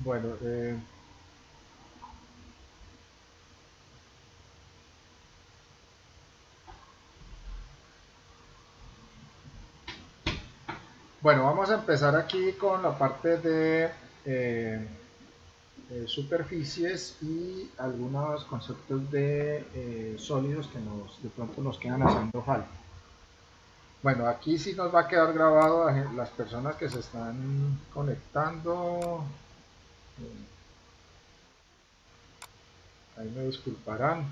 Bueno, bueno, vamos a empezar aquí con la parte de superficies y algunos conceptos de sólidos que de pronto nos quedan haciendo falta. Bueno, aquí sí nos va a quedar grabado a las personas que se están conectando. Ahí me disculparán.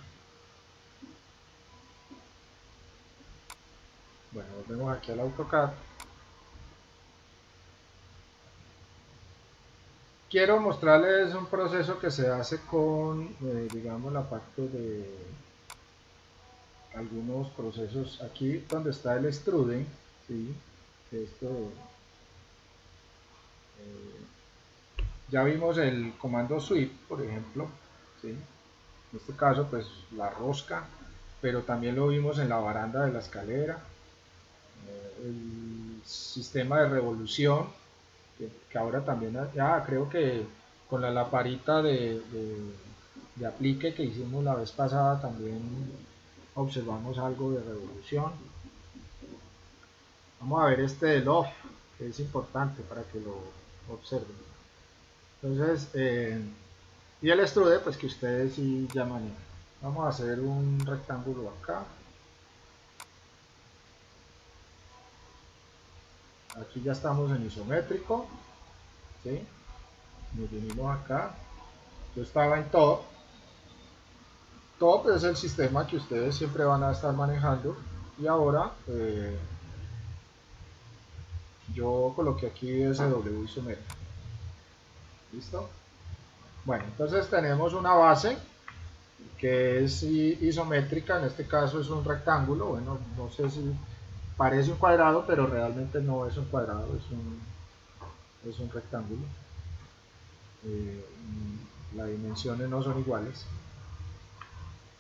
Bueno, volvemos aquí al AutoCAD. Quiero mostrarles un proceso que se hace con, digamos, la parte de algunos procesos. Aquí donde está el extrude, ¿sí? Esto, ya vimos el comando sweep, por ejemplo, ¿sí? En este caso, pues la rosca, pero también lo vimos en la baranda de la escalera, el sistema de revolución, que ahora también, creo que con la laparita de aplique que hicimos la vez pasada también observamos algo de revolución. Vamos a ver este del off, que es importante para que lo observen. Entonces, y el extrude, pues que ustedes sí ya manejan. Vamos a hacer un rectángulo acá. Aquí ya estamos en isométrico, ¿sí? Nos vinimos acá. Yo estaba en todo. Todo pues, es el sistema que ustedes siempre van a estar manejando. Y ahora yo coloqué aquí SW isométrico. ¿Listo? Bueno, entonces tenemos una base que es isométrica, en este caso es un rectángulo, bueno, no sé si parece un cuadrado, pero realmente no es un cuadrado, es un rectángulo. Eh, las dimensiones no son iguales.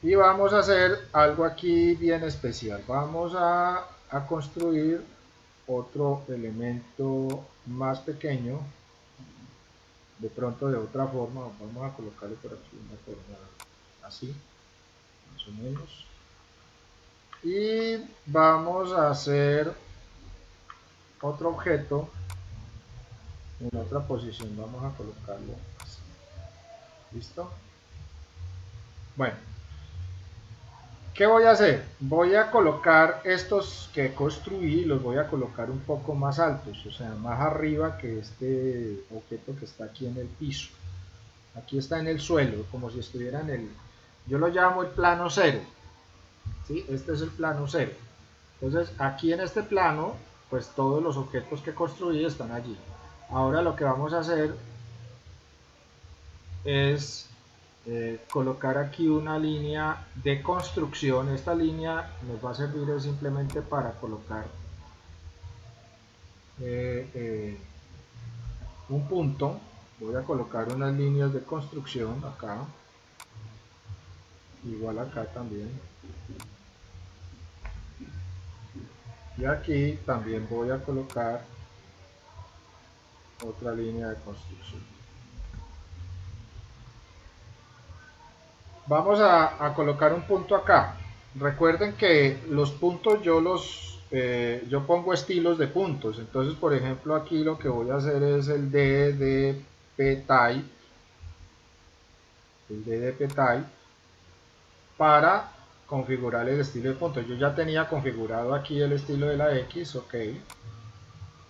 Y vamos a hacer algo aquí bien especial. Vamos a construir otro elemento más pequeño, de pronto de otra forma. Vamos a colocarle por aquí una forma así, más o menos. Y vamos a hacer otro objeto en otra posición. Vamos a colocarlo así. ¿Listo? Bueno, ¿qué voy a hacer? Voy a colocar estos que construí, los voy a colocar un poco más altos, o sea, más arriba que este objeto que está aquí en el piso. Aquí está en el suelo, como si estuviera en el... Yo lo llamo el plano cero, ¿sí? Este es el plano cero. Entonces, aquí en este plano, pues todos los objetos que construí están allí. Ahora lo que vamos a hacer es colocar aquí una línea de construcción. Esta línea nos va a servir simplemente para colocar eh, eh, un punto. Voy a colocar unas líneas de construcción acá, igual acá también, y aquí también voy a colocar otra línea de construcción. Vamos a colocar un punto acá. Recuerden que los puntos yo pongo estilos de puntos. Entonces, por ejemplo, aquí lo que voy a hacer es el DDP type, para configurar el estilo de puntos. Yo ya tenía configurado aquí el estilo de la X, ok.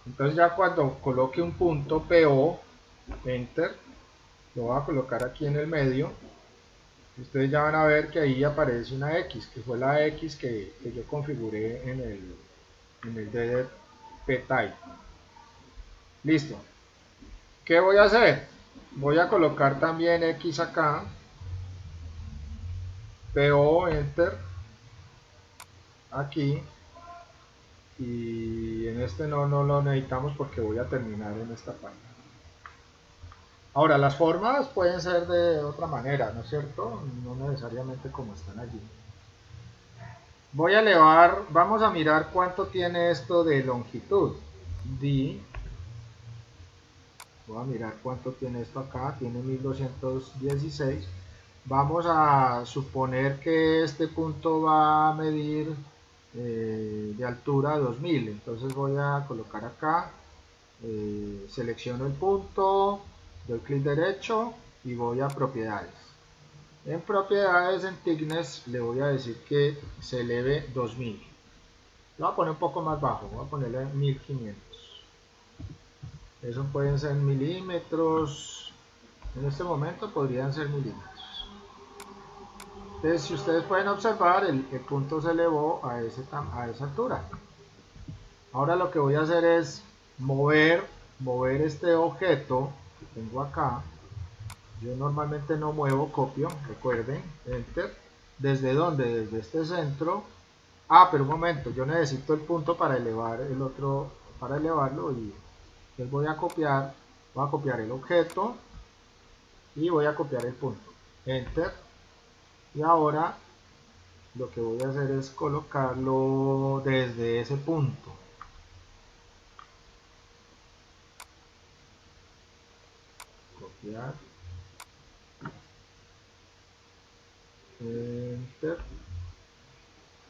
Entonces ya cuando coloque un punto PO, enter, lo voy a colocar aquí en el medio. Ustedes ya van a ver que ahí aparece una X, que fue la X que yo configuré en el DDP type. Listo. ¿Qué voy a hacer? Voy a colocar también X acá, PO, enter, aquí, y en este no lo necesitamos porque voy a terminar en esta parte. Ahora, las formas pueden ser de otra manera, ¿no es cierto? No necesariamente como están allí. Voy a elevar, vamos a mirar cuánto tiene esto de longitud. D Voy a mirar cuánto tiene esto acá, tiene 1216. Vamos a suponer que este punto va a medir de altura 2000. Entonces voy a colocar acá, selecciono el punto, doy clic derecho y voy a propiedades. En propiedades, en thickness, le voy a decir que se eleve 2000. Lo voy a poner un poco más bajo, voy a ponerle 1500. Eso pueden ser milímetros. En este momento podrían ser milímetros. Entonces, si ustedes pueden observar, el punto se elevó a esa altura. Ahora lo que voy a hacer es mover este objeto que tengo acá. Yo normalmente no muevo, copio, recuerden, enter. ¿Desde dónde? Desde este centro. Ah, pero un momento, yo necesito el punto para elevar el otro, para elevarlo, y entonces voy a copiar el objeto y voy a copiar el punto. Enter. Y ahora lo que voy a hacer es colocarlo desde ese punto. Copiar. Enter.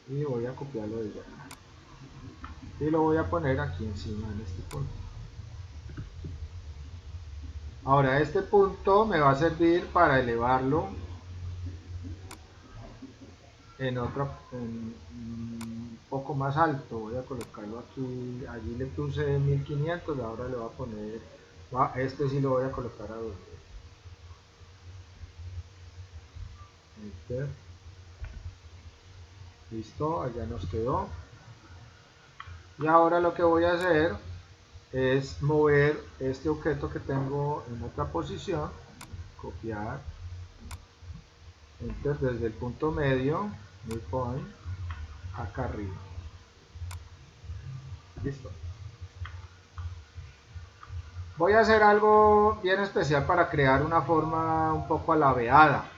Y voy a copiarlo desde acá. Y lo voy a poner aquí encima en este punto. Ahora este punto me va a servir para elevarlo en un poco más alto. Voy a colocarlo aquí, allí le puse 1500, ahora le voy a poner, este sí lo voy a colocar a 2000. Enter. Listo, allá nos quedó. Y ahora lo que voy a hacer es mover este objeto que tengo en otra posición, copiar, enter, desde el punto medio, midpoint, acá arriba. Listo. Voy a hacer algo bien especial para crear una forma un poco alabeada.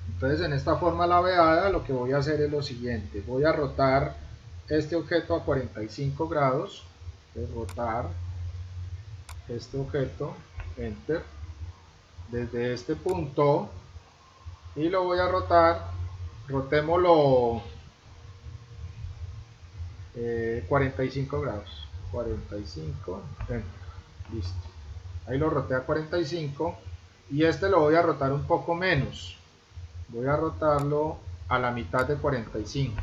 Entonces, en esta forma alabeada lo que voy a hacer es lo siguiente. Voy a rotar este objeto a 45 grados. Entonces, rotar este objeto, enter, desde este punto, y lo voy a rotar, rotémoslo 45 grados, 45, enter, listo. Ahí lo roté a 45 y este lo voy a rotar un poco menos. Voy a rotarlo a la mitad de 45.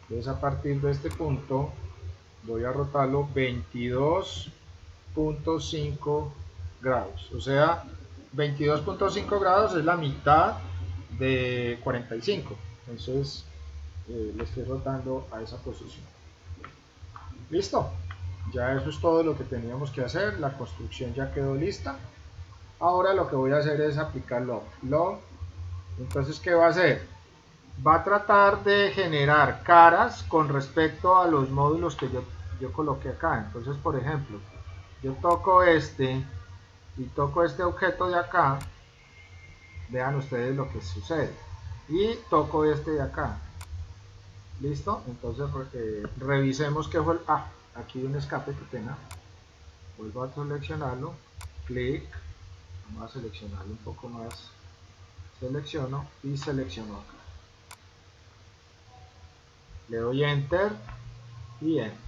Entonces, a partir de este punto voy a rotarlo 22.5 grados. O sea, 22.5 grados es la mitad de 45. Entonces, le estoy rotando a esa posición. Listo. Ya eso es todo lo que teníamos que hacer. La construcción ya quedó lista. Ahora lo que voy a hacer es aplicar log. Entonces, ¿qué va a hacer? Va a tratar de generar caras con respecto a los módulos que yo coloqué acá. Entonces, por ejemplo, yo toco este y toco este objeto de acá. Vean ustedes lo que sucede. Y toco este de acá. ¿Listo? Entonces, revisemos qué fue aquí hay un escape, que pena. Vuelvo a seleccionarlo. Clic. Vamos a seleccionarlo un poco más. Selecciono y selecciono acá. Le doy enter y enter.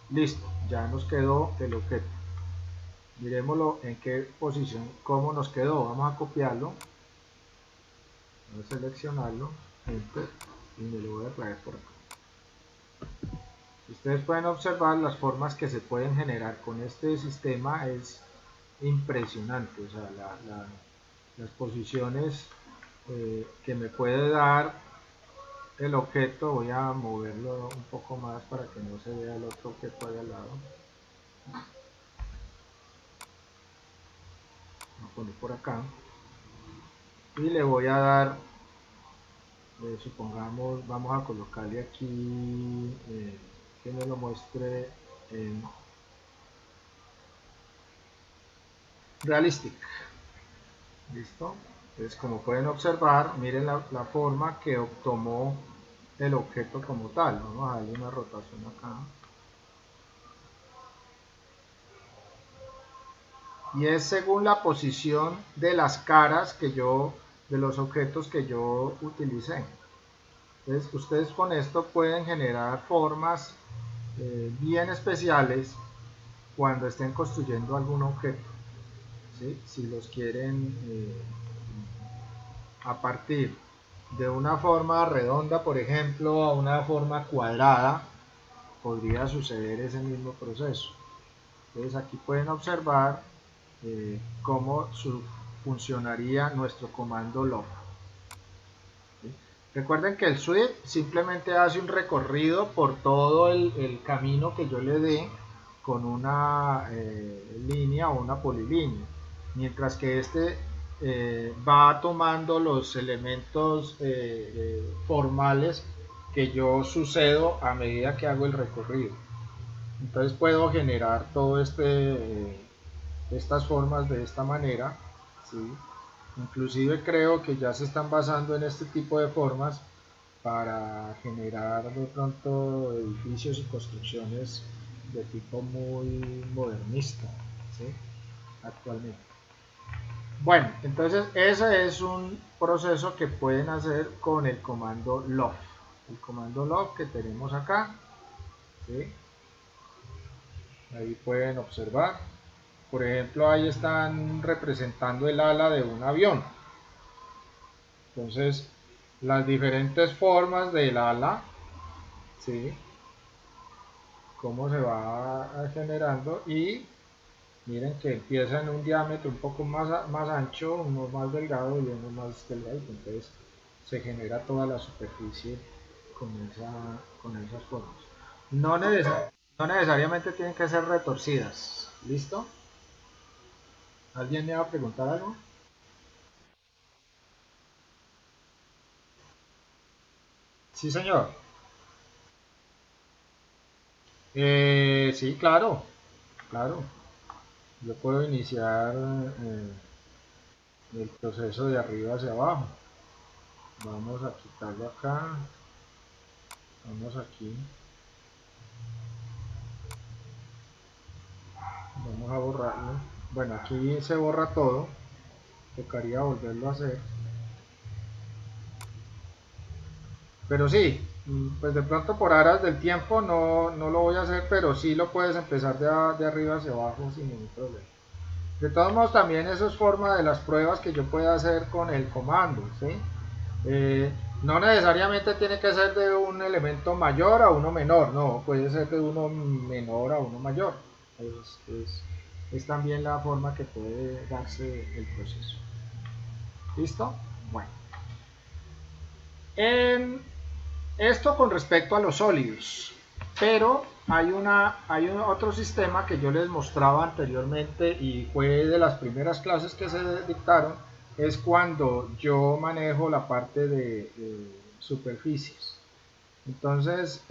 Listo, ya nos quedó el objeto. Miremoslo en qué posición, cómo nos quedó. Vamos a copiarlo. Voy a seleccionarlo, enter, y me lo voy a traer por acá. Ustedes pueden observar las formas que se pueden generar con este sistema, es impresionante. O sea, las posiciones que me puede dar el objeto. Voy a moverlo un poco más para que no se vea el otro objeto ahí al lado. Voy a poner por acá y le voy a dar, supongamos, vamos a colocarle aquí que me lo muestre en realistic. Listo. Entonces, como pueden observar, miren la forma que tomó el objeto como tal. Vamos a darle una rotación acá. y es según la posición de las caras de los objetos que yo utilicé. Entonces ustedes con esto pueden generar formas bien especiales cuando estén construyendo algún objeto, ¿sí? Si los quieren a partir de una forma redonda, por ejemplo, a una forma cuadrada, podría suceder ese mismo proceso. Entonces aquí pueden observar cómo funcionaría nuestro comando log. ¿Sí? Recuerden que el sweep simplemente hace un recorrido por todo el camino que yo le dé con una línea o una polilínea, mientras que este va tomando los elementos formales que yo sucedo a medida que hago el recorrido. Entonces puedo generar todo estas formas de esta manera, ¿sí? Inclusive creo que ya se están basando en este tipo de formas para generar de pronto edificios y construcciones de tipo muy modernista, ¿sí? Actualmente. Bueno, entonces ese es un proceso que pueden hacer con el comando log. El comando log que tenemos acá, ¿sí? Ahí pueden observar. Por ejemplo, ahí están representando el ala de un avión. Entonces, las diferentes formas del ala, ¿sí? Cómo se va generando, y miren que empieza en un diámetro un poco más ancho, uno más delgado y uno más delgado. Entonces se genera toda la superficie con esas formas. No, no necesariamente tienen que ser retorcidas. ¿Listo? ¿Alguien me va a preguntar algo? Sí, señor. Sí, claro, claro. Yo puedo iniciar el proceso de arriba hacia abajo. Vamos a quitarlo acá. Vamos aquí. Vamos a borrarlo. Bueno, aquí se borra todo. Tocaría volverlo a hacer. Pero sí, pues de pronto por aras del tiempo no lo voy a hacer, pero sí lo puedes empezar de arriba hacia abajo sin ningún problema. De todos modos, también eso es forma de las pruebas que yo pueda hacer con el comando, ¿sí? No necesariamente tiene que ser de un elemento mayor a uno menor, no, puede ser de uno menor a uno mayor. Es también la forma que puede darse el proceso. ¿Listo? Bueno. Esto con respecto a los sólidos, pero hay otro sistema que yo les mostraba anteriormente y fue de las primeras clases que se dictaron, es cuando yo manejo la parte de superficies. Entonces,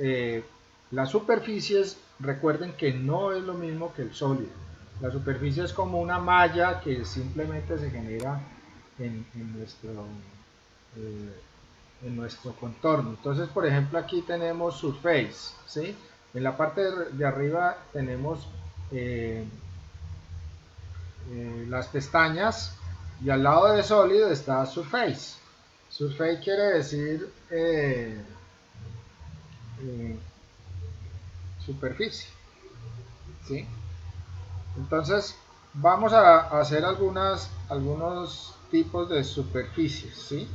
las superficies, recuerden que no es lo mismo que el sólido. La superficie es como una malla que simplemente se genera en eh, nuestro contorno. Entonces, por ejemplo, aquí tenemos surface, ¿sí? En la parte de arriba tenemos eh, las pestañas, y al lado de sólido está surface. Surface quiere decir eh, superficie, ¿sí? Entonces, vamos a hacer algunos tipos de superficies, ¿sí?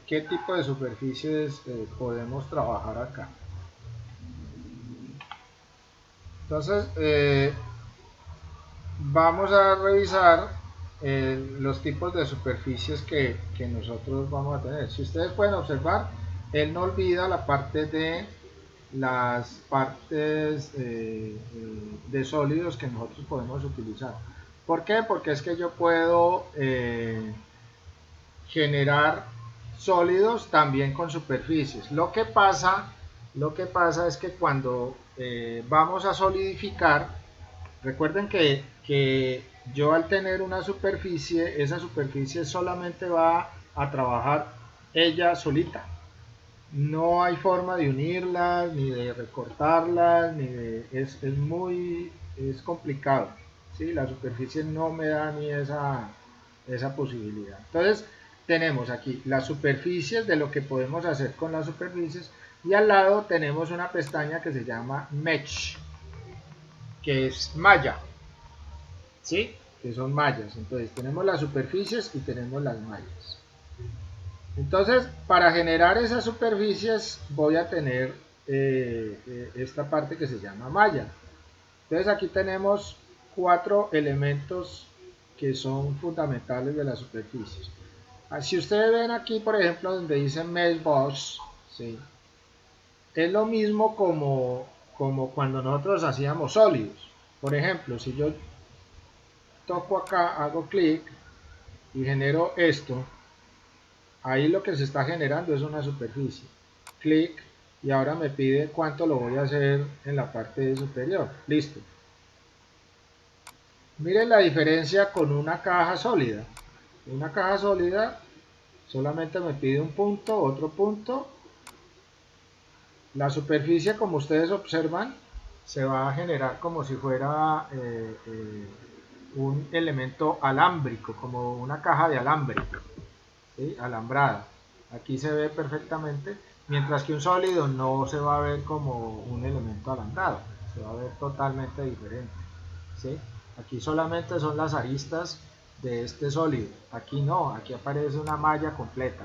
¿Qué tipo de superficies podemos trabajar acá? Entonces, vamos a revisar los tipos de superficies que nosotros vamos a tener. Si ustedes pueden observar, él no olvida la parte de las partes de sólidos que nosotros podemos utilizar. ¿Por qué? Porque es que yo puedo generar sólidos también con superficies. Lo que pasa es que cuando vamos a solidificar, recuerden que yo al tener una superficie, esa superficie solamente va a trabajar ella solita. No hay forma de unirlas, ni de recortarlas, es complicado, ¿sí? La superficie no me da ni esa posibilidad. Entonces tenemos aquí las superficies de lo que podemos hacer con las superficies y al lado tenemos una pestaña que se llama Mesh, que es malla, ¿sí? Que son mallas. Entonces tenemos las superficies y tenemos las mallas. Entonces, para generar esas superficies voy a tener esta parte que se llama malla. Entonces aquí tenemos 4 elementos que son fundamentales de las superficies. Si ustedes ven aquí, por ejemplo, donde dice Mesh Box, ¿sí? Es lo mismo como cuando nosotros hacíamos sólidos. Por ejemplo, si yo toco acá, hago clic y genero esto, ahí lo que se está generando es una superficie. Clic y ahora me pide cuánto lo voy a hacer en la parte superior. Listo. Miren la diferencia con una caja sólida. Una caja sólida solamente me pide un punto, otro punto. La superficie, como ustedes observan, se va a generar como si fuera un elemento alámbrico, como una caja de alambre, ¿sí? Alambrada. Aquí se ve perfectamente, mientras que un sólido no se va a ver como un elemento alambrado, se va a ver totalmente diferente, ¿sí? Aquí solamente son las aristas de este sólido, aquí no, aquí aparece una malla completa.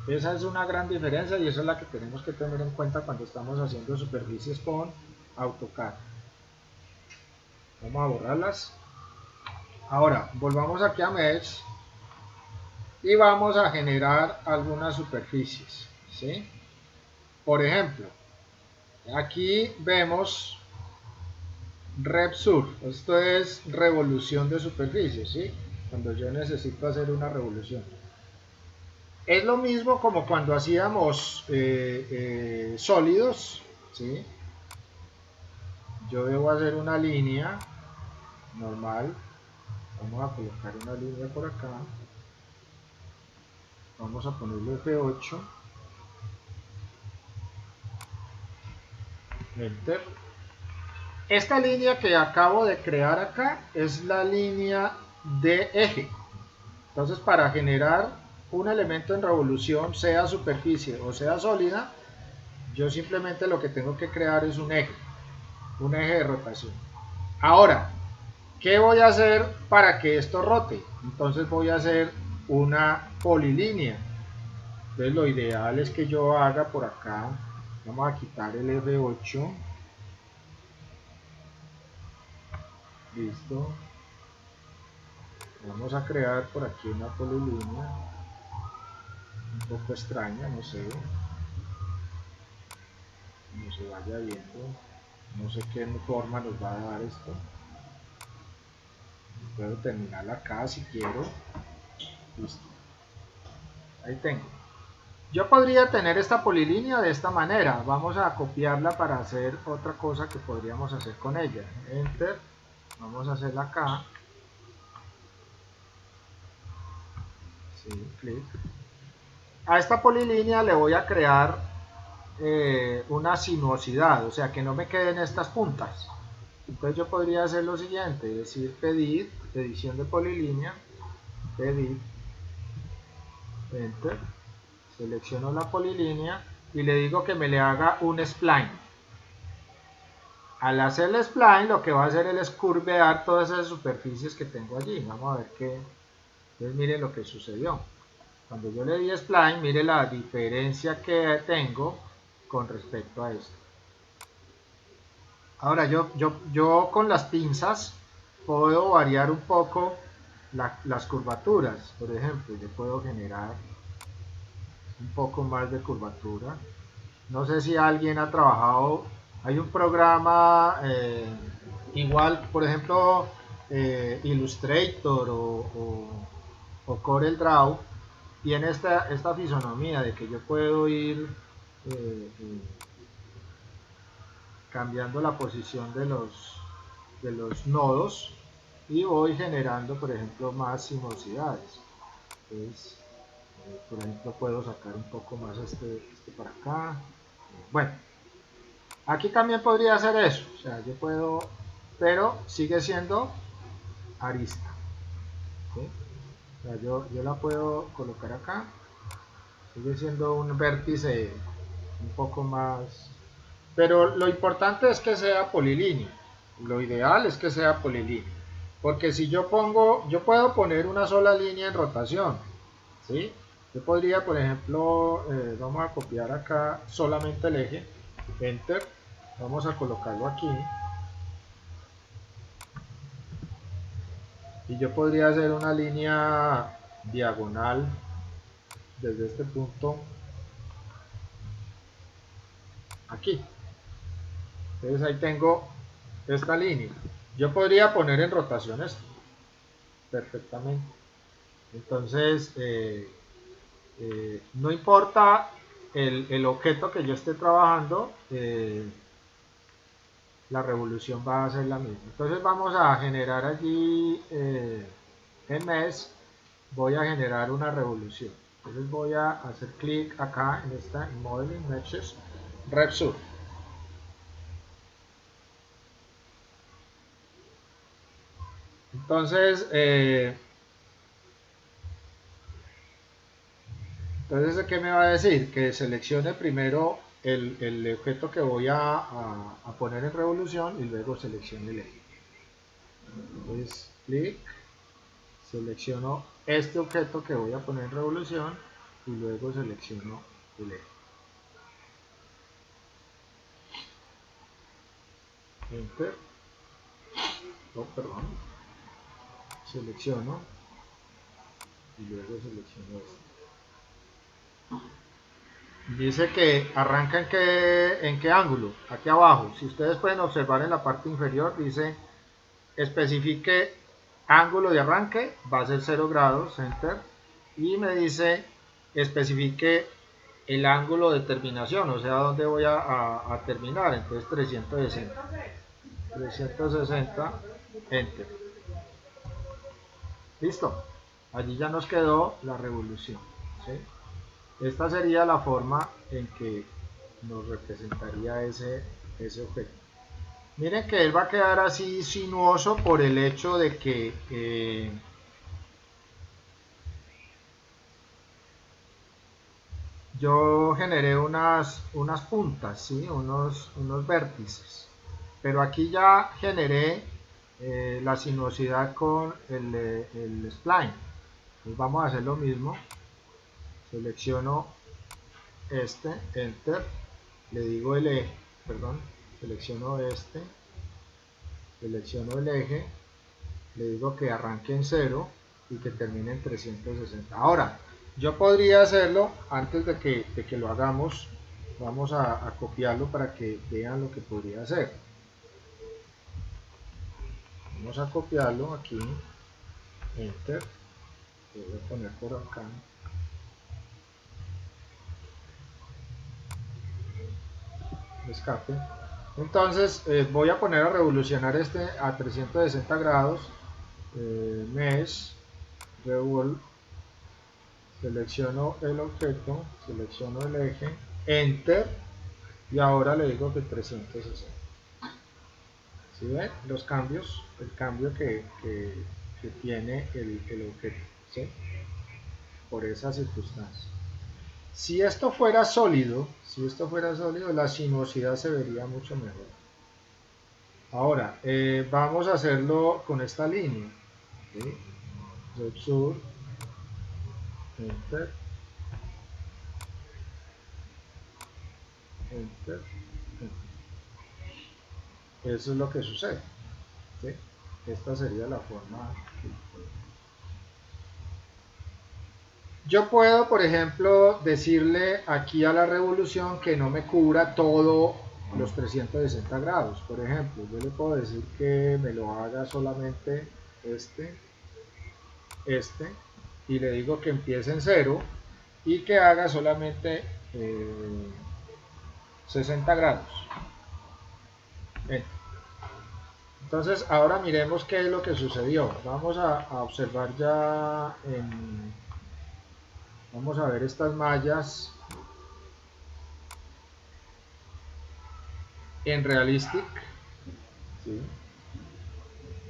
Esa es una gran diferencia y esa es la que tenemos que tener en cuenta cuando estamos haciendo superficies con AutoCAD. Vamos a borrarlas. Ahora, volvamos aquí a Mesh y vamos a generar algunas superficies, ¿sí? Por ejemplo, aquí vemos RevSur, esto es revolución de superficie, ¿sí? Cuando yo necesito hacer una revolución. Es lo mismo como cuando hacíamos sólidos, ¿sí? Yo debo hacer una línea normal, vamos a colocar una línea por acá, vamos a ponerle F8, Enter. Esta línea que acabo de crear acá es la línea de eje. Entonces, para generar un elemento en revolución, sea superficie o sea sólida, yo simplemente lo que tengo que crear es un eje de rotación. Ahora, ¿qué voy a hacer para que esto rote? Entonces voy a hacer una polilínea. Entonces lo ideal es que yo haga por acá, vamos a quitar el F8, listo, vamos a crear por aquí una polilínea, un poco extraña, no sé, como se vaya viendo, no sé qué forma nos va a dar esto, puedo terminarla acá si quiero, listo, ahí tengo. Yo podría tener esta polilínea de esta manera, vamos a copiarla para hacer otra cosa que podríamos hacer con ella, Enter, vamos a hacerla acá, sí, clic. A esta polilínea le voy a crear una sinuosidad, o sea que no me queden estas puntas. Entonces yo podría hacer lo siguiente, decir pedir, edición de polilínea, pedir, enter, selecciono la polilínea y le digo que me le haga un spline. Al hacer el spline lo que va a hacer es curvear todas esas superficies que tengo allí. Vamos a ver qué, entonces miren lo que sucedió. Cuando yo le di spline, mire la diferencia que tengo con respecto a esto. Ahora yo con las pinzas puedo variar un poco las curvaturas. Por ejemplo, yo puedo generar un poco más de curvatura. No sé si alguien ha trabajado, hay un programa igual, por ejemplo, Illustrator o CorelDRAW, tiene esta fisonomía de que yo puedo ir cambiando la posición de los nodos y voy generando, por ejemplo, más sinuosidades. Entonces, por ejemplo, puedo sacar un poco más este para acá. Bueno, aquí también podría hacer eso, o sea, yo puedo pero sigue siendo arista, ¿sí? O sea, yo la puedo colocar acá, sigue siendo un vértice un poco más, pero lo importante es que sea polilíneo, lo ideal es que sea polilíneo, porque si yo puedo poner una sola línea en rotación, ¿sí? Yo podría, por ejemplo, vamos a copiar acá solamente el eje, enter, vamos a colocarlo aquí, y yo podría hacer una línea diagonal desde este punto aquí. Entonces ahí tengo esta línea. Yo podría poner en rotación esto perfectamente. Entonces, no importa el objeto que yo esté trabajando, la revolución va a ser la misma. Entonces vamos a generar allí en Mesh, voy a generar una revolución. Entonces voy a hacer clic acá en esta Modeling Meshes, Repsur. Entonces, ¿qué me va a decir? Que seleccione primero el objeto que voy a poner en revolución y luego seleccione el eje. Entonces, clic, selecciono este objeto que voy a poner en revolución y luego selecciono el eje. Enter. Oh, perdón. Selecciono y luego selecciono este. Dice que arranca en qué ángulo, aquí abajo. Si ustedes pueden observar en la parte inferior, dice especifique ángulo de arranque, va a ser 0 grados, enter. Y me dice especifique el ángulo de terminación, o sea, dónde voy a terminar. Entonces 360. 360, enter. Listo. Allí ya nos quedó la revolución, ¿sí? Esta sería la forma en que nos representaría ese objeto. Miren que él va a quedar así sinuoso por el hecho de que yo generé unas puntas, ¿sí? unos vértices. Pero aquí ya generé la sinuosidad con el spline. Entonces vamos a hacer lo mismo. Selecciono este, enter, le digo el eje, perdón, selecciono este, selecciono el eje, le digo que arranque en 0 y que termine en 360. Ahora, yo podría hacerlo antes de que lo hagamos. Vamos a copiarlo para que vean lo que podría hacer. Vamos a copiarlo aquí, enter, lo voy a poner por acá. Escape. Entonces voy a poner a revolucionar este a 360 grados, Mesh, Revolve, selecciono el objeto, selecciono el eje, Enter, y ahora le digo que 360. ¿Sí ven los cambios? El cambio que tiene el objeto, ¿sí? Por esa circunstancia. Si esto fuera sólido, la sinuosidad se vería mucho mejor. Ahora, vamos a hacerlo con esta línea. ¿Sí? Repsur, enter, enter, enter. Eso es lo que sucede. ¿Sí? Esta sería la forma. Yo puedo, por ejemplo, decirle aquí a la revolución que no me cubra todo los 360 grados. Por ejemplo, yo le puedo decir que me lo haga solamente este, y le digo que empiece en 0 y que haga solamente 60 grados. Entonces ahora miremos qué es lo que sucedió. Vamos a observar ya vamos a ver estas mallas en Realistic, ¿sí?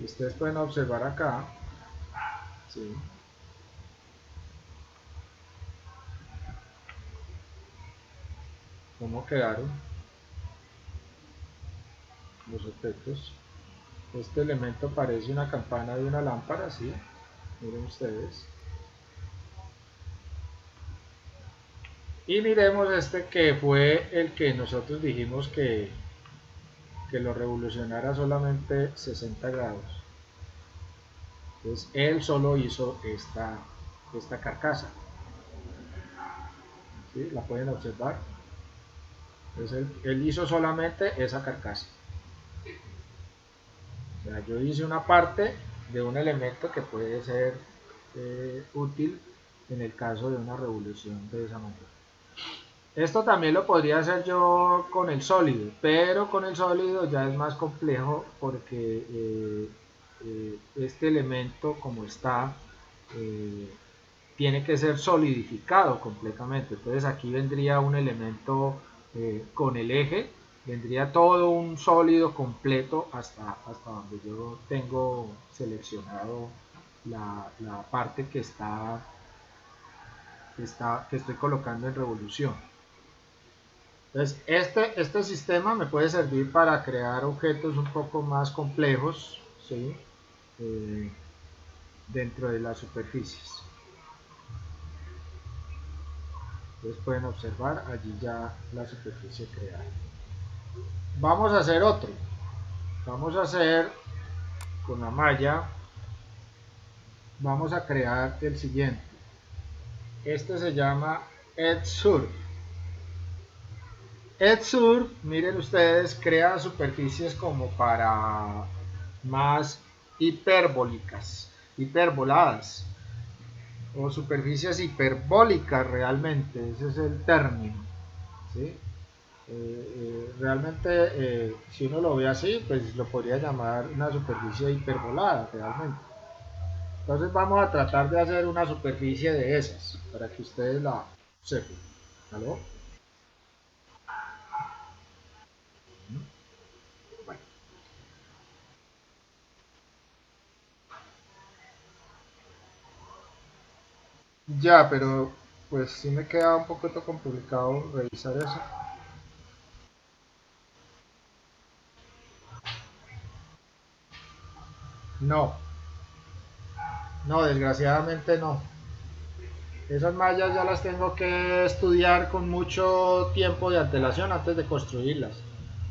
Ustedes pueden observar acá, ¿sí?, cómo quedaron los objetos. Este elemento parece una campana de una lámpara, ¿sí? Miren ustedes. Y miremos este que fue el que nosotros dijimos que lo revolucionara solamente 60 grados. Entonces él solo hizo esta carcasa, ¿sí? La pueden observar. Entonces él hizo solamente esa carcasa. O sea, yo hice una parte de un elemento que puede ser útil en el caso de una revolución de esa manera. Esto también lo podría hacer yo con el sólido, pero con el sólido ya es más complejo porque este elemento como está tiene que ser solidificado completamente. Entonces aquí vendría un elemento con el eje, vendría todo un sólido completo hasta donde yo tengo seleccionado la parte que estoy colocando en revolución. Entonces este sistema me puede servir para crear objetos un poco más complejos, ¿sí?, dentro de las superficies. Entonces pueden observar allí ya la superficie creada. Vamos a hacer otro. Vamos a hacer con la malla, vamos a crear el siguiente. Este se llama Edge Surf. Edge Surf, miren ustedes, crea superficies como para más hiperbólicas, hiperboladas, o superficies hiperbólicas realmente, ese es el término, ¿sí? Realmente si uno lo ve así, pues lo podría llamar una superficie hiperbolada realmente. Entonces vamos a tratar de hacer una superficie de esas para que ustedes la sepan. ¿Aló? Bueno. Ya, pero pues sí me queda un poquito complicado revisar eso. No, no, desgraciadamente no. Esas mallas ya las tengo que estudiar con mucho tiempo de antelación antes de construirlas,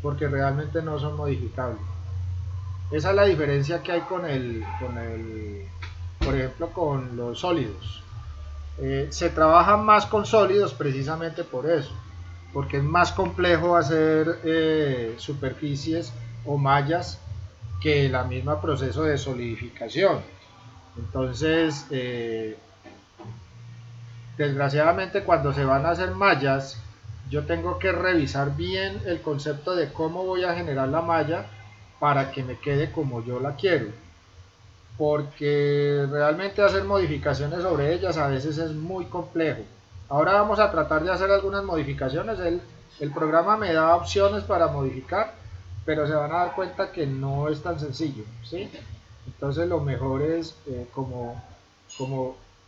porque realmente no son modificables. Esa es la diferencia que hay por ejemplo, con los sólidos. Se trabaja más con sólidos precisamente por eso, porque es más complejo hacer superficies o mallas que el mismo proceso de solidificación. Entonces, desgraciadamente cuando se van a hacer mallas, yo tengo que revisar bien el concepto de cómo voy a generar la malla para que me quede como yo la quiero, porque realmente hacer modificaciones sobre ellas a veces es muy complejo. Ahora vamos a tratar de hacer algunas modificaciones. El programa me da opciones para modificar, pero se van a dar cuenta que no es tan sencillo, ¿sí? Entonces lo mejor es como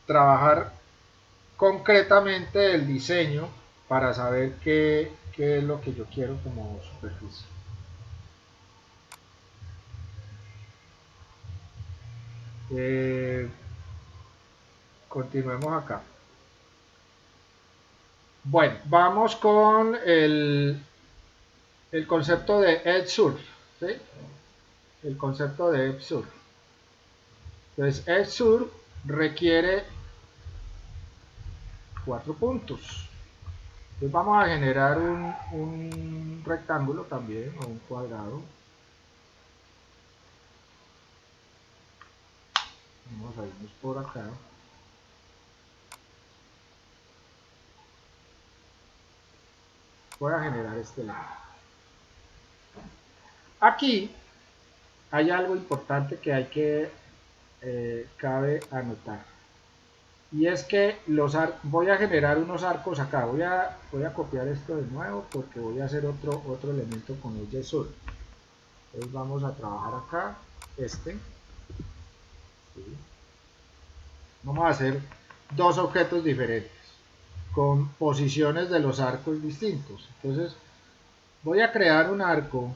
trabajar concretamente el diseño para saber qué es lo que yo quiero como superficie. Continuemos acá. Bueno, vamos con el concepto de Edge Surf, ¿sí? El concepto de Edge Surf. Entonces, Edge Surf requiere 4 puntos. Entonces vamos a generar un rectángulo también, o un cuadrado. Vamos a irnos por acá. Voy a generar este elemento. Aquí hay algo importante que cabe anotar. Y es que voy a generar unos arcos acá. Voy a copiar esto de nuevo porque voy a hacer otro elemento con el Edge Surf. Entonces vamos a trabajar acá. este. ¿Sí? Vamos a hacer dos objetos diferentes con posiciones de los arcos distintos. Entonces voy a crear un arco,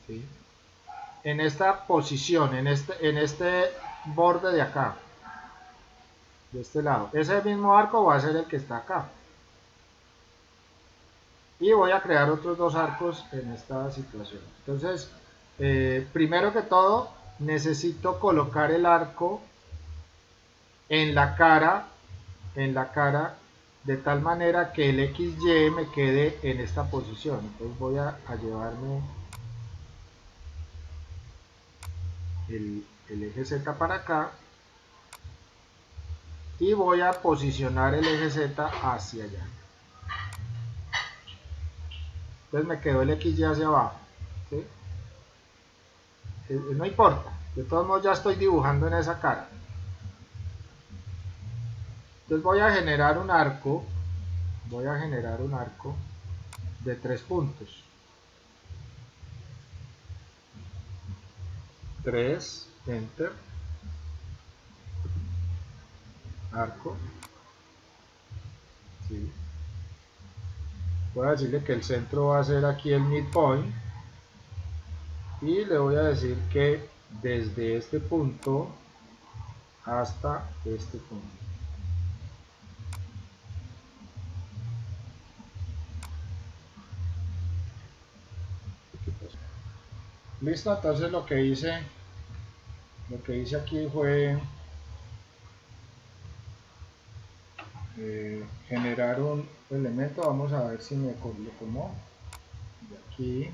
¿sí? En esta posición, en este borde de acá, de este lado. Ese mismo arco va a ser el que está acá. Y voy a crear otros dos arcos en esta situación. Entonces, primero que todo, necesito colocar el arco en la cara, de tal manera que el XY me quede en esta posición. Entonces voy a llevarme el eje Z para acá y voy a posicionar el eje Z hacia allá. Entonces me quedó el XY hacia abajo, ¿sí? No importa, de todos modos ya estoy dibujando en esa cara. Entonces voy a generar un arco de 3 puntos. 3, enter, arco, ¿sí? Voy a decirle que el centro va a ser aquí el midpoint y le voy a decir que desde este punto hasta este punto. Listo, entonces lo que hice aquí fue generar un elemento. Vamos a ver si me lo tomó de aquí.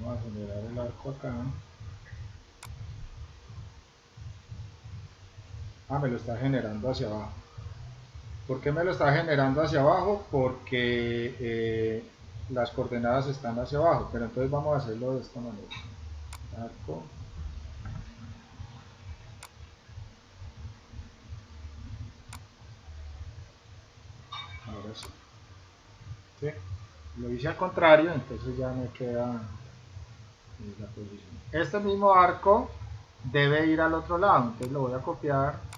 Vamos a generar el arco acá. Me lo está generando hacia abajo. ¿Por qué me lo está generando hacia abajo? Porque las coordenadas están hacia abajo, pero entonces vamos a hacerlo de esta manera. Arco. Ahora sí. ¿Sí? Lo hice al contrario, entonces ya me queda la posición. Este mismo arco debe ir al otro lado, entonces lo voy a copiar.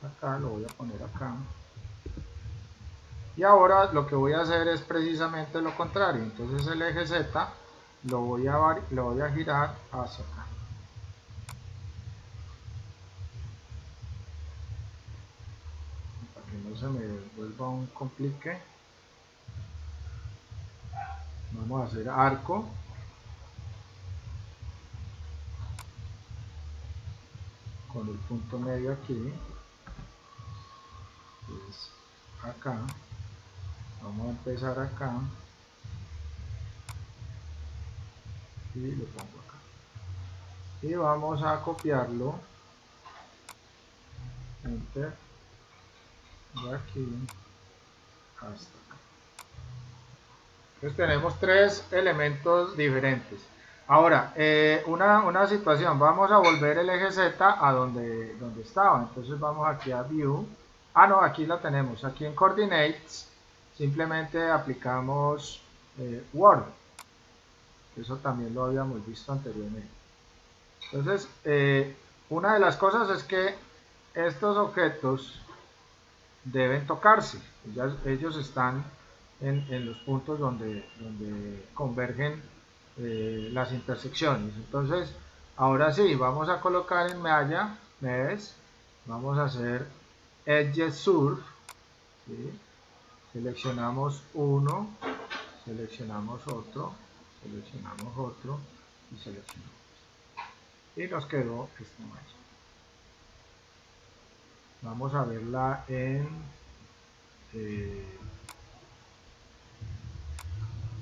Acá lo voy a poner acá. Y ahora lo que voy a hacer es precisamente lo contrario. Entonces el eje Z lo voy a girar hacia acá. Para que no se me vuelva un complique. Vamos a hacer arco. Con el punto medio aquí. Pues acá. Vamos a empezar acá. Y lo pongo acá. Y vamos a copiarlo. Enter. De aquí hasta acá. Entonces tenemos tres elementos diferentes. Ahora, una situación, vamos a volver el eje Z a donde estaba. Entonces vamos aquí a View. No, aquí la tenemos. Aquí en Coordinates simplemente aplicamos Word. Eso también lo habíamos visto anteriormente. Entonces, una de las cosas es que estos objetos deben tocarse. Ellos están en los puntos donde convergen las intersecciones. Entonces, ahora sí, vamos a colocar en malla, Mesh, vamos a hacer Edge Surf, ¿sí? Seleccionamos uno, seleccionamos otro y seleccionamos. Y nos quedó esta malla. Vamos a verla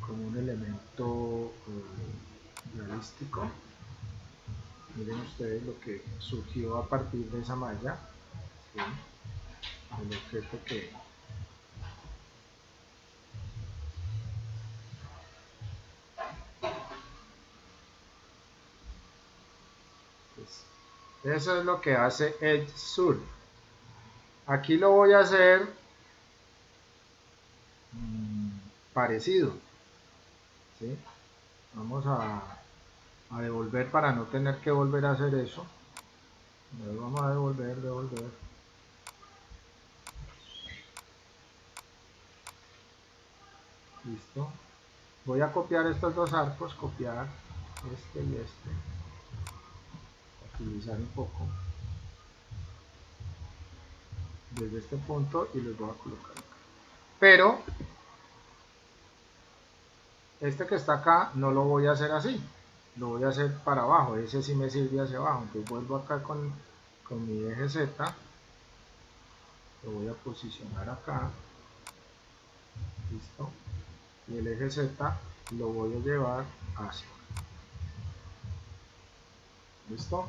como un elemento realístico. Miren ustedes lo que surgió a partir de esa malla, ¿sí? El objeto Eso es lo que hace Edge Surf. Aquí lo voy a hacer parecido, ¿sí? Vamos a devolver para no tener que volver a hacer eso. Vamos a devolver. Listo. Voy a copiar estos dos arcos, copiar este y este. Utilizar un poco desde este punto y los voy a colocar acá. Pero este que está acá no lo voy a hacer así, lo voy a hacer para abajo, ese sí me sirve hacia abajo. Entonces vuelvo acá con mi eje Z, lo voy a posicionar acá, listo, y el eje Z lo voy a llevar hacia, listo.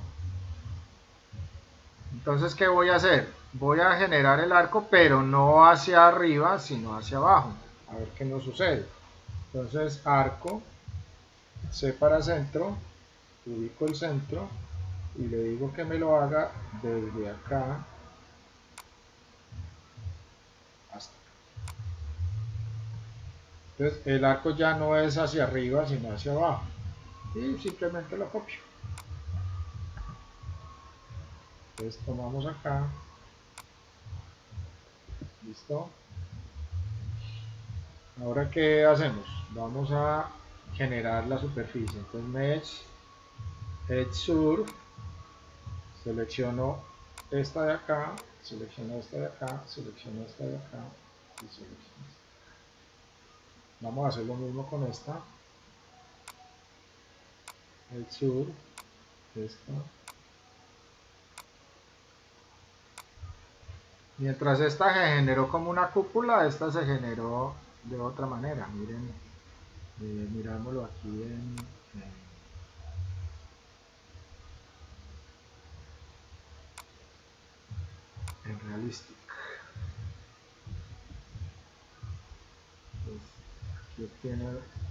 Entonces, ¿qué voy a hacer? Voy a generar el arco, pero no hacia arriba, sino hacia abajo. A ver qué nos sucede. Entonces, arco, C para centro, ubico el centro y le digo que me lo haga desde acá hasta acá. Entonces, el arco ya no es hacia arriba, sino hacia abajo. Y simplemente lo copio. Entonces, tomamos acá. Listo. Ahora, ¿qué hacemos? Vamos a generar la superficie. Entonces, Mesh, Edge Surf, selecciono esta de acá, selecciono esta de acá, selecciono esta de acá y selecciono esta. Vamos a hacer lo mismo con esta. Edge Surf, esta. Mientras esta se generó como una cúpula, esta se generó de otra manera. Miren, mirámoslo aquí en Realistic. Pues aquí obtiene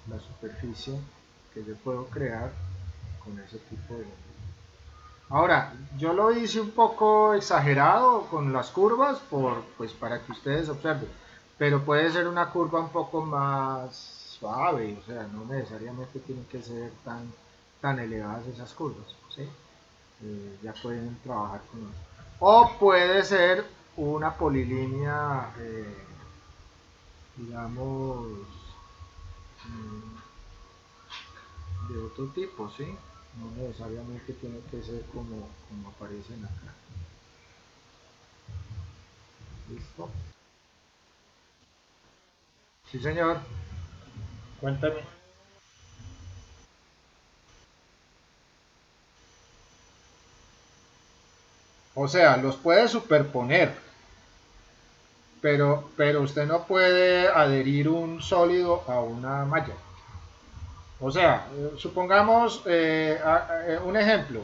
la superficie que yo puedo crear con ese tipo de... Ahora, yo lo hice un poco exagerado con las curvas pues para que ustedes observen, pero puede ser una curva un poco más suave, o sea, no necesariamente tienen que ser tan elevadas esas curvas, ¿sí? Ya pueden trabajar con eso. O puede ser una polilínea, digamos, de otro tipo, ¿sí? No necesariamente tiene que ser como aparecen acá. ¿Listo? Sí, señor. Cuéntame. O sea, los puede superponer, pero usted no puede adherir un sólido a una malla. O sea, supongamos un ejemplo.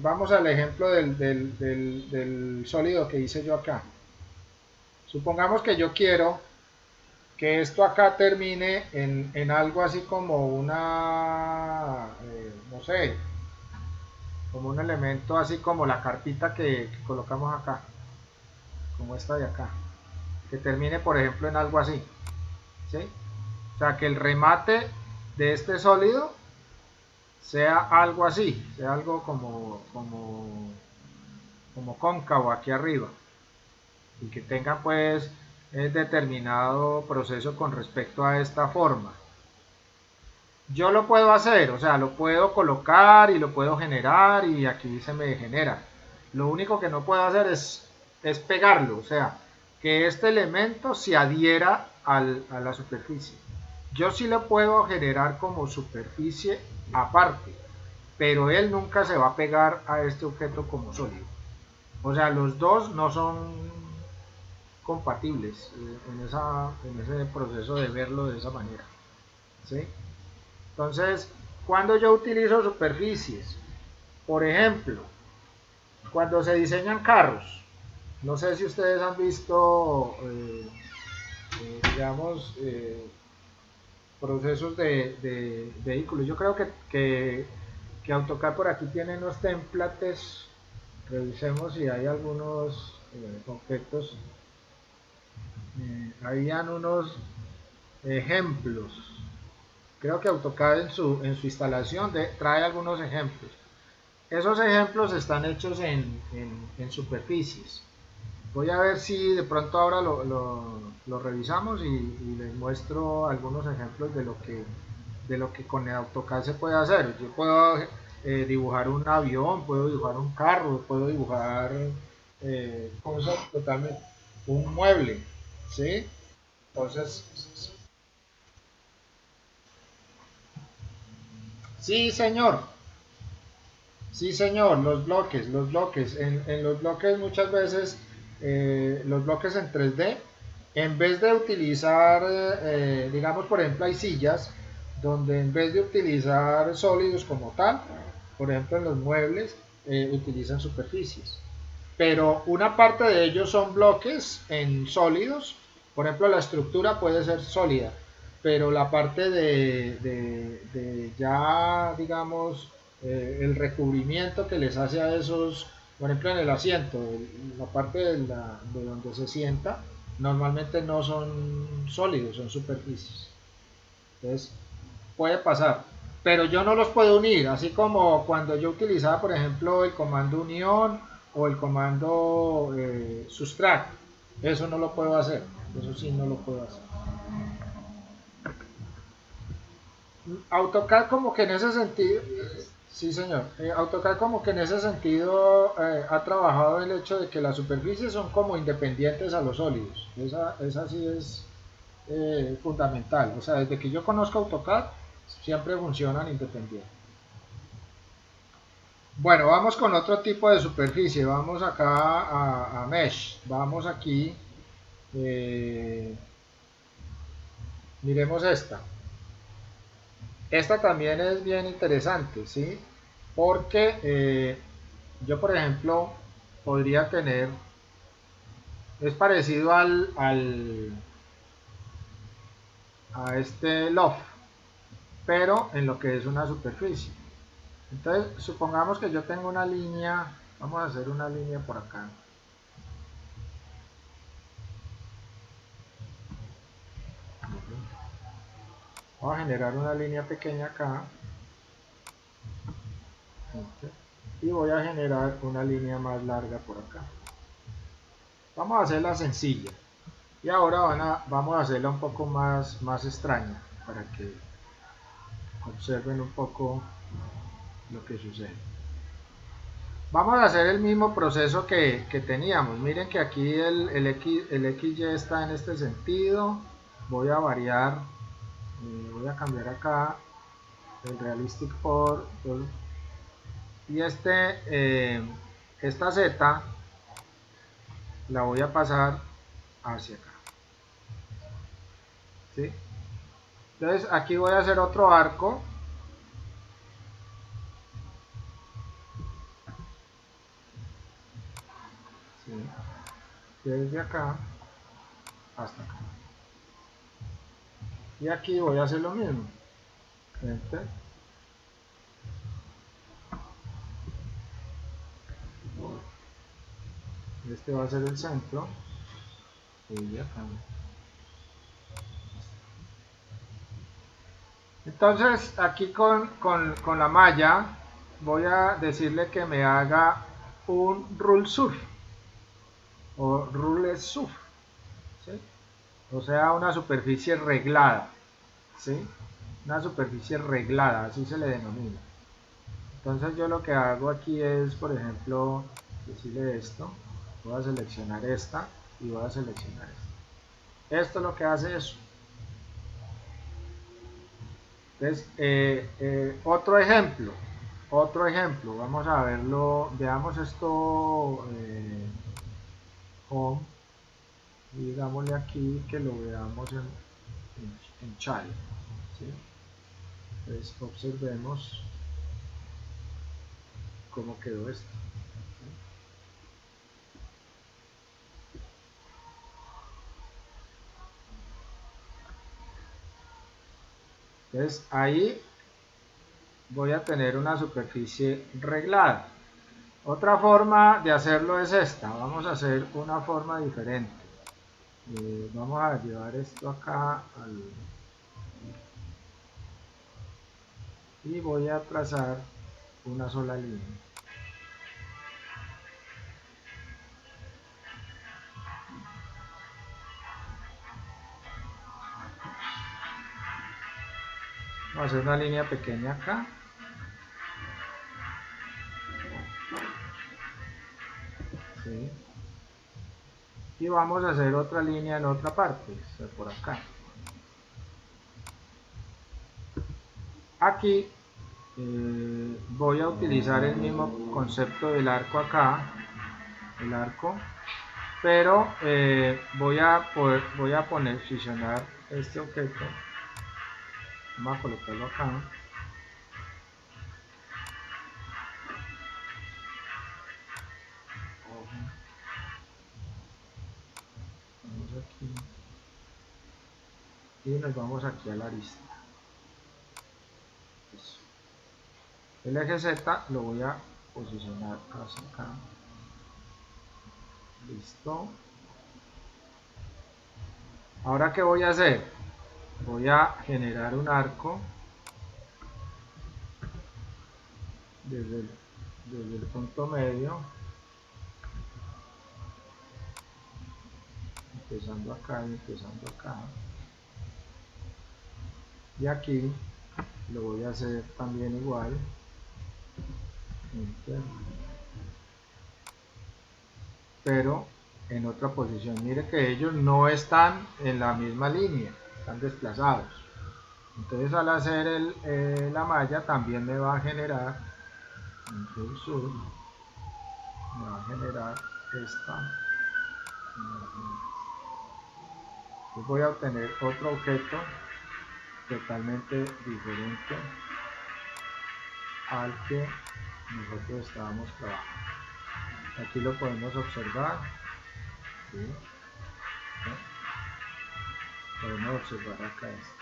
Vamos al ejemplo del sólido que hice yo acá. Supongamos que yo quiero que esto acá termine en algo así como una, no sé, como un elemento así como la carpita que colocamos acá, como esta de acá, que termine por ejemplo en algo así, ¿sí? O sea, que el remate de este sólido sea algo así, sea algo como cóncavo aquí arriba, y que tenga pues determinado proceso con respecto a esta forma. Yo lo puedo hacer, o sea, lo puedo colocar y lo puedo generar y aquí se me genera. Lo único que no puedo hacer es pegarlo, o sea, que este elemento se adhiera a la superficie. Yo sí lo puedo generar como superficie aparte, pero él nunca se va a pegar a este objeto como sólido. O sea, los dos no son compatibles en ese proceso de verlo de esa manera, ¿sí? Entonces, cuando yo utilizo superficies, por ejemplo, cuando se diseñan carros, no sé si ustedes han visto, digamos, procesos de vehículos. Yo creo que que AutoCAD por aquí tiene unos templates. Revisemos si hay algunos objetos. Habían unos ejemplos. Creo que AutoCAD en su instalación trae algunos ejemplos. Esos ejemplos están hechos en superficies. Voy a ver si de pronto ahora lo revisamos y les muestro algunos ejemplos de lo que con el AutoCAD se puede hacer. Yo puedo dibujar un avión, puedo dibujar un carro, puedo dibujar cosas totalmente, un mueble, ¿sí? Entonces, sí, señor. Sí, señor, los bloques. En los bloques muchas veces, los bloques en 3D, en vez de utilizar, digamos, por ejemplo, hay sillas donde en vez de utilizar sólidos como tal, por ejemplo, en los muebles, utilizan superficies. Pero una parte de ellos son bloques en sólidos. Por ejemplo, la estructura puede ser sólida, pero la parte de ya, digamos, el recubrimiento que les hace a esos, por ejemplo, en el asiento, la parte de donde se sienta, normalmente no son sólidos, son superficies. Entonces, puede pasar. Pero yo no los puedo unir, así como cuando yo utilizaba, por ejemplo, el comando unión o el comando subtract. Eso no lo puedo hacer. Eso sí no lo puedo hacer. AutoCAD como que en ese sentido, sí señor, AutoCAD como que en ese sentido ha trabajado el hecho de que las superficies son como independientes a los sólidos. Esa sí es fundamental. O sea, desde que yo conozco AutoCAD, siempre funcionan independientes. Bueno, vamos con otro tipo de superficie. Vamos acá a Mesh. Vamos aquí. eh, Miremos esta. Esta también es bien interesante, ¿sí? Porque yo, por ejemplo, podría tener, es parecido a este loft, pero en lo que es una superficie. Entonces, supongamos que yo tengo una línea, vamos a hacer una línea por acá. Vamos a generar una línea pequeña acá. Y voy a generar una línea más larga por acá. Vamos a hacerla sencilla. Y ahora vamos a hacerla un poco más extraña para que observen un poco lo que sucede. Vamos a hacer el mismo proceso que teníamos. Miren que aquí el XY está en este sentido. Voy a variar, voy a cambiar acá el realistic por y esta Z la voy a pasar hacia acá, ¿sí? Entonces aquí voy a hacer otro arco, ¿sí? Desde acá hasta acá. Y aquí voy a hacer lo mismo. Este va a ser el centro. Y acá. Entonces aquí con la malla voy a decirle que me haga un rule surf o rule surf, ¿sí? O sea, una superficie reglada, ¿sí? Una superficie reglada, así se le denomina. Entonces yo lo que hago aquí es, por ejemplo, decirle esto, voy a seleccionar esta y voy a seleccionar esta. Esto lo que hace es, entonces, otro ejemplo, vamos a verlo, veamos esto, home, y digámosle aquí que lo veamos en child, ¿sí? Entonces observemos cómo quedó esto. Entonces ahí voy a tener una superficie reglada. Otra forma de hacerlo es esta. Vamos a hacer una forma diferente. Vamos a llevar esto acá y voy a trazar una sola línea. Vamos a hacer una línea pequeña acá. ¿Sí? Y vamos a hacer otra línea en otra parte, o sea, por acá. Aquí voy a utilizar el mismo concepto del arco acá, el arco, pero voy a posicionar este objeto. Vamos a colocarlo acá. Vamos aquí y nos vamos aquí a la arista. Eso. El eje Z lo voy a posicionar hacia acá. Listo. Ahora, ¿qué voy a hacer? Voy a generar un arco desde el punto medio, empezando acá y empezando acá. Y aquí lo voy a hacer también igual. Pero en otra posición. Mire que ellos no están en la misma línea, están desplazados. Entonces, al hacer la malla también me va a generar el sur, me va a generar esta. Entonces voy a obtener otro objeto totalmente diferente al que nosotros estábamos trabajando. Aquí lo podemos observar. ¿Sí? ¿Sí? Podemos observar acá esto.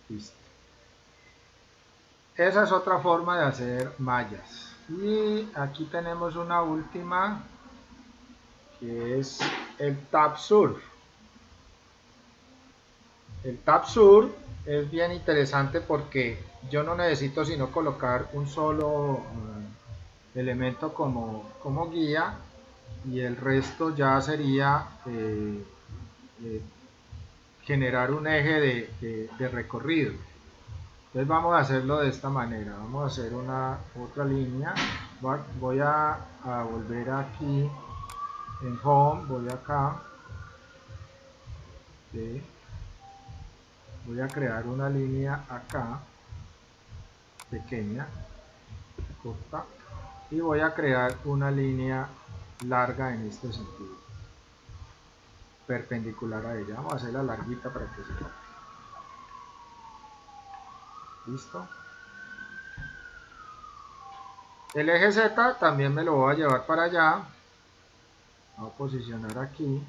Listo. Esa es otra forma de hacer mallas. Y aquí tenemos una última, que es el Tap Surf. El Tap Surf es bien interesante porque yo no necesito sino colocar un solo elemento como guía, y el resto ya sería generar un eje de recorrido. Entonces vamos a hacerlo de esta manera. Vamos a hacer otra línea. Voy a volver aquí en Home, voy acá. ¿Sí? Voy a crear una línea acá, pequeña, corta, y voy a crear una línea larga en este sentido, perpendicular a ella. Vamos a hacerla larguita para que se vea. Listo. El eje Z también me lo voy a llevar para allá. Voy a posicionar aquí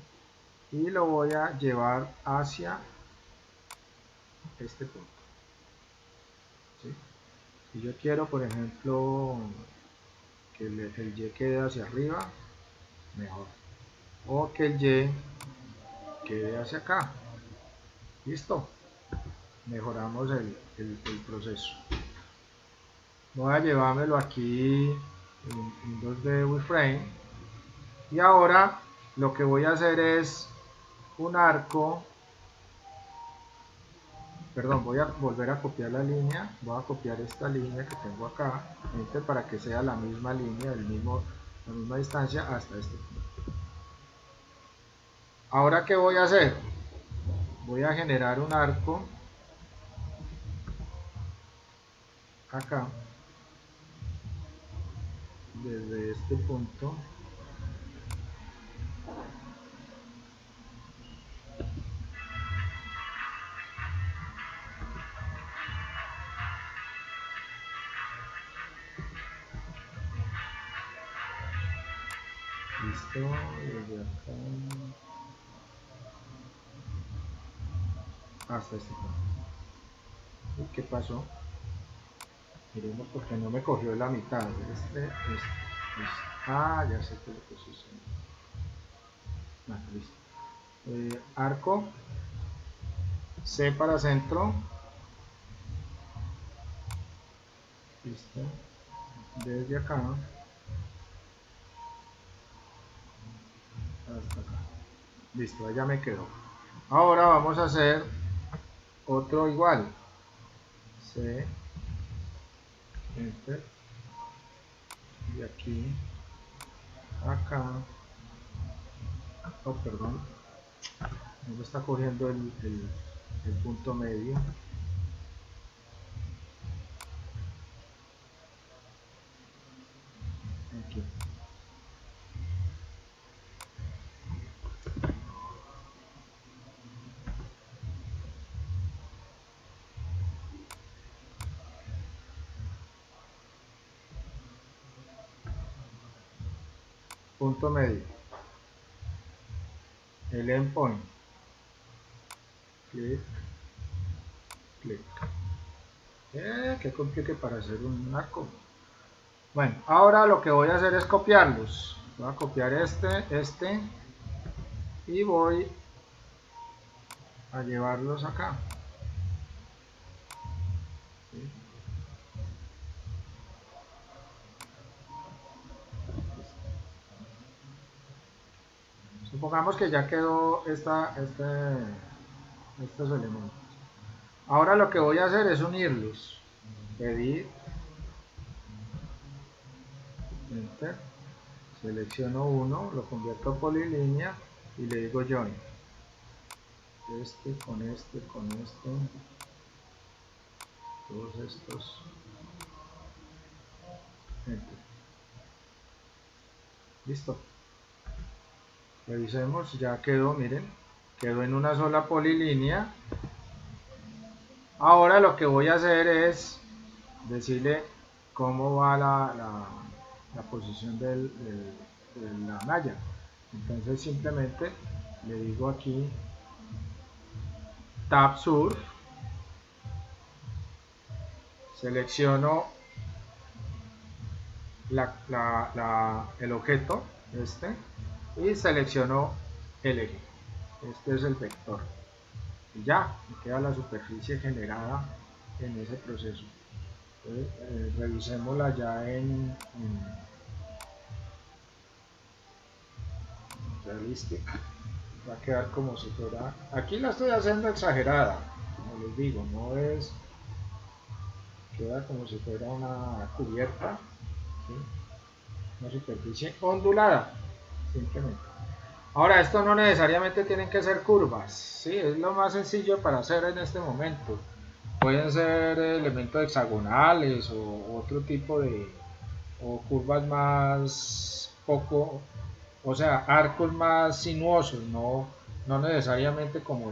y lo voy a llevar hacia este punto. ¿Sí? Si yo quiero, por ejemplo, que el Y quede hacia arriba, mejor. O que el Y quede hacia acá. Listo. Mejoramos el proceso. Voy a llevármelo aquí en 2D Wireframe. Y ahora lo que voy a hacer es un arco. Perdón, voy a volver a copiar la línea. Voy a copiar esta línea que tengo acá, para que sea la misma línea, la misma distancia hasta este punto. Ahora, ¿qué voy a hacer? Voy a generar un arco acá, desde este punto. Listo, desde acá. hasta este punto. ¿Y qué pasó? Miremos porque no me cogió la mitad. Ya sé que lo que sucede. Listo. Arco C para centro, listo, desde acá hasta acá, listo, ya me quedó. Ahora vamos a hacer otro igual, C, enter, de aquí acá, oh perdón, no me está cogiendo el punto medio. Aquí. Punto medio, el endpoint, clic, clic. Qué complique para hacer un arco. Bueno, ahora lo que voy a hacer es copiarlos. Voy a copiar este y voy a llevarlos acá. ¿Sí? Supongamos que ya quedó estos elementos. Ahora lo que voy a hacer es unirlos. Pedir, enter, selecciono uno, lo convierto a polilínea y le digo join. Este, todos estos, enter. Listo. Revisemos, ya quedó, miren, quedó en una sola polilínea. Ahora lo que voy a hacer es decirle cómo va la posición de la malla. Entonces simplemente le digo aquí Tab Surf, selecciono el objeto y selecciono el eje. Este es el vector. Y ya me queda la superficie generada en ese proceso. Entonces, revisémosla ya en Realistic. Va a quedar como si fuera, aquí la estoy haciendo exagerada, como les digo, no es, queda como si fuera una cubierta, ¿sí? Una superficie ondulada, simplemente. Ahora, esto no necesariamente tienen que ser curvas, ¿sí? Es lo más sencillo para hacer en este momento. Pueden ser elementos hexagonales o otro tipo o curvas más poco, o sea, arcos más sinuosos, no necesariamente como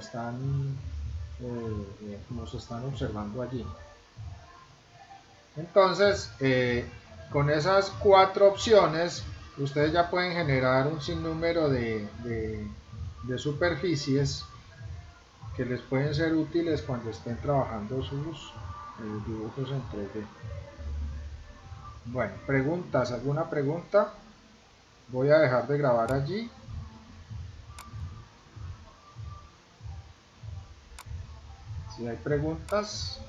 como se están observando allí. Entonces, con esas 4 opciones, ustedes ya pueden generar un sinnúmero de superficies que les pueden ser útiles cuando estén trabajando sus dibujos en 3D. Bueno, preguntas, ¿alguna pregunta? Voy a dejar de grabar allí. Si hay preguntas.